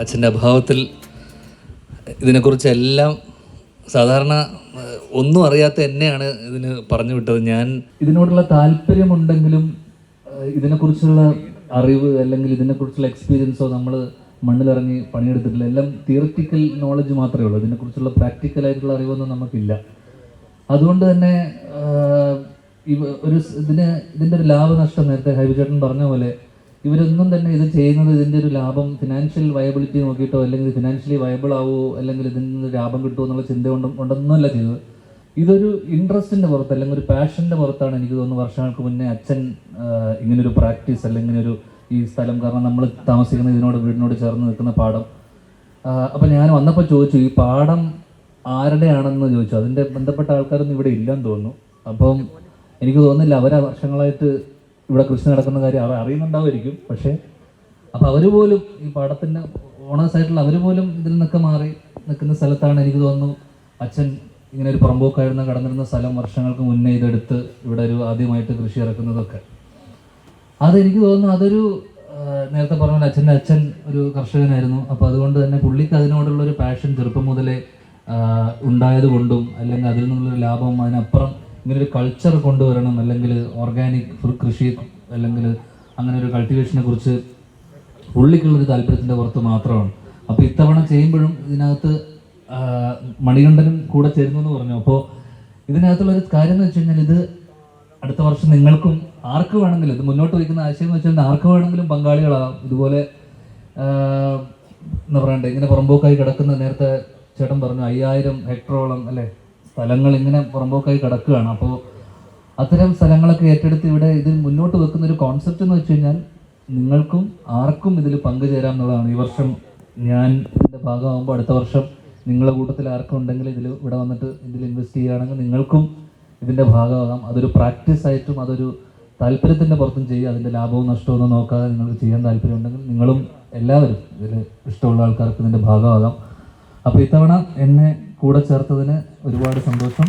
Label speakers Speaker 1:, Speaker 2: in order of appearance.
Speaker 1: അച്ഛൻ്റെ അഭാവത്തിൽ ഇതിനെക്കുറിച്ചെല്ലാം സാധാരണ ഒന്നും അറിയാത്ത എന്നെയാണ് ഇതിന് പറഞ്ഞു വിട്ടത്. ഞാൻ ഇതിനോടുള്ള താല്പര്യമുണ്ടെങ്കിലും ഇതിനെക്കുറിച്ചുള്ള അറിവ് അല്ലെങ്കിൽ ഇതിനെക്കുറിച്ചുള്ള എക്സ്പീരിയൻസോ നമ്മൾ മണ്ണിലിറങ്ങി പണിയെടുത്തിട്ടില്ല. എല്ലാം തിയറിറ്റിക്കൽ നോളജ് മാത്രമേ ഉള്ളൂ. ഇതിനെക്കുറിച്ചുള്ള പ്രാക്ടിക്കലായിട്ടുള്ള അറിവൊന്നും നമുക്കില്ല. അതുകൊണ്ട് തന്നെ ഇതിൻ്റെ ഒരു ലാഭനഷ്ടം നേരത്തെ ഹൈബിചേട്ടൻ പറഞ്ഞ പോലെ ഇവരൊന്നും തന്നെ ഇത് ചെയ്യുന്നത് ഇതിൻ്റെ ഒരു ലാഭം ഫിനാൻഷ്യൽ വയബിലിറ്റി നോക്കിയിട്ടോ അല്ലെങ്കിൽ ഫിനാൻഷ്യലി വയബിൾ ആവുമോ അല്ലെങ്കിൽ ഇതിൽ നിന്ന് ലാഭം കിട്ടുമോ എന്നുള്ള ചിന്ത കൊണ്ടൊന്നുമല്ല ചെയ്തത്. ഇതൊരു ഇൻട്രസ്റ്റിൻ്റെ പുറത്ത് അല്ലെങ്കിൽ ഒരു പാഷൻ്റെ പുറത്താണ് എനിക്ക് തോന്നുന്നു വർഷങ്ങൾക്ക് മുന്നേ അച്ഛൻ ഇങ്ങനൊരു പ്രാക്ടീസ് അല്ലെങ്കിൽ ഈ സ്ഥലം, കാരണം നമ്മൾ താമസിക്കുന്ന വീടിനോട് ചേർന്ന് നിൽക്കുന്ന പാടം. അപ്പം ഞാൻ വന്നപ്പോൾ ചോദിച്ചു, ഈ പാടം ആരുടെയാണെന്ന് ചോദിച്ചു. അതിൻ്റെ ബന്ധപ്പെട്ട ആൾക്കാരൊന്നും ഇവിടെ ഇല്ലെന്ന് തോന്നുന്നു. അപ്പം എനിക്ക് തോന്നുന്നില്ല അവർ വർഷങ്ങളായിട്ട് ഇവിടെ കൃഷി നടക്കുന്ന കാര്യം അറിയുന്നുണ്ടാവുമായിരിക്കും. പക്ഷേ അപ്പോൾ അവർ പോലും ഈ പാടത്തിൻ്റെ ഓണേഴ്സായിട്ടുള്ള അവർ പോലും ഇതിൽ നിന്നൊക്കെ മാറി നിൽക്കുന്ന സ്ഥലത്താണ് എനിക്ക് തോന്നുന്നു അച്ഛൻ ഇങ്ങനെ ഒരു പുറമ്പോക്കായിരുന്നു കടന്നിരുന്ന സ്ഥലം വർഷങ്ങൾക്ക് മുന്നേ ഇതെടുത്ത് ഇവിടെ ആദ്യമായിട്ട് കൃഷി ഇറക്കുന്നതൊക്കെ. അതെനിക്ക് തോന്നുന്നു അതൊരു നേരത്തെ പറഞ്ഞ പോലെ അച്ഛൻ്റെ അച്ഛൻ ഒരു കർഷകനായിരുന്നു. അപ്പോൾ അതുകൊണ്ട് തന്നെ പുള്ളിക്ക് അതിനോടുള്ളൊരു പാഷൻ ചെറുപ്പം മുതലേ ഉണ്ടായത് കൊണ്ടും അല്ലെങ്കിൽ അതിൽ നിന്നുള്ളൊരു ലാഭം അതിനപ്പുറം ഇങ്ങനൊരു കൾച്ചർ കൊണ്ടുവരണം അല്ലെങ്കിൽ ഓർഗാനിക് കൃഷി അല്ലെങ്കിൽ അങ്ങനെ ഒരു കൾട്ടിവേഷനെ കുറിച്ച് പുള്ളിക്കുള്ളൊരു താല്പര്യത്തിൻ്റെ പുറത്ത് മാത്രമാണ്. അപ്പോൾ ഇത്തവണ ചെയ്യുമ്പോഴും ഇതിനകത്ത് മണികണ്ഠനും കൂടെ ചേരുന്നു എന്ന് പറഞ്ഞു. അപ്പോൾ ഇതിനകത്തുള്ളൊരു കാര്യം എന്ന് വെച്ച് കഴിഞ്ഞാൽ ഇത് അടുത്ത വർഷം നിങ്ങൾക്കും ആർക്ക് വേണമെങ്കിലും ഇത് മുന്നോട്ട് വയ്ക്കുന്ന ആശയം എന്ന് വെച്ചാൽ ആർക്ക് വേണമെങ്കിലും പങ്കാളികളാകാം. ഇതുപോലെ എന്താ പറയണ്ടേ, ഇങ്ങനെ പുറമ്പോക്കായി കിടക്കുന്ന നേരത്തെ ചേട്ടൻ പറഞ്ഞു 5000 ഹെക്ടറോളം അല്ലേ സ്ഥലങ്ങൾ ഇങ്ങനെ പുറമ്പോക്കായി കിടക്കുകയാണ്. അപ്പോൾ അത്തരം സ്ഥലങ്ങളൊക്കെ ഏറ്റെടുത്ത് ഇവിടെ ഇതിൽ മുന്നോട്ട് വെക്കുന്ന ഒരു കോൺസെപ്റ്റ് എന്ന് വെച്ച് കഴിഞ്ഞാൽ നിങ്ങൾക്കും ആർക്കും ഇതിൽ പങ്കുചേരാം എന്നുള്ളതാണ്. ഈ വർഷം ഞാൻ ഇതിൻ്റെ ഭാഗമാകുമ്പോൾ അടുത്ത വർഷം നിങ്ങളുടെ കൂട്ടത്തിൽ ആർക്കും ഉണ്ടെങ്കിൽ ഇവിടെ വന്നിട്ട് ഇതിൽ ഇൻവെസ്റ്റ് ചെയ്യുകയാണെങ്കിൽ നിങ്ങൾക്കും ഇതിൻ്റെ ഭാഗമാകാം. അതൊരു പ്രാക്ടീസ് ആയിട്ടും അതൊരു താല്പര്യത്തിൻ്റെ പുറത്തും ചെയ്യുക. അതിൻ്റെ ലാഭവും നഷ്ടവും ഒന്നും നോക്കാതെ നിങ്ങൾക്ക് ചെയ്യാൻ താല്പര്യമുണ്ടെങ്കിൽ നിങ്ങളും എല്ലാവരും ഇതിൽ ഇഷ്ടമുള്ള ആൾക്കാർക്ക് ഇതിൻ്റെ ഭാഗമാകാം. അപ്പോൾ ഇത്തവണ എന്നെ കൂടെ ചേർത്തതിന് ഒരുപാട് സന്തോഷം.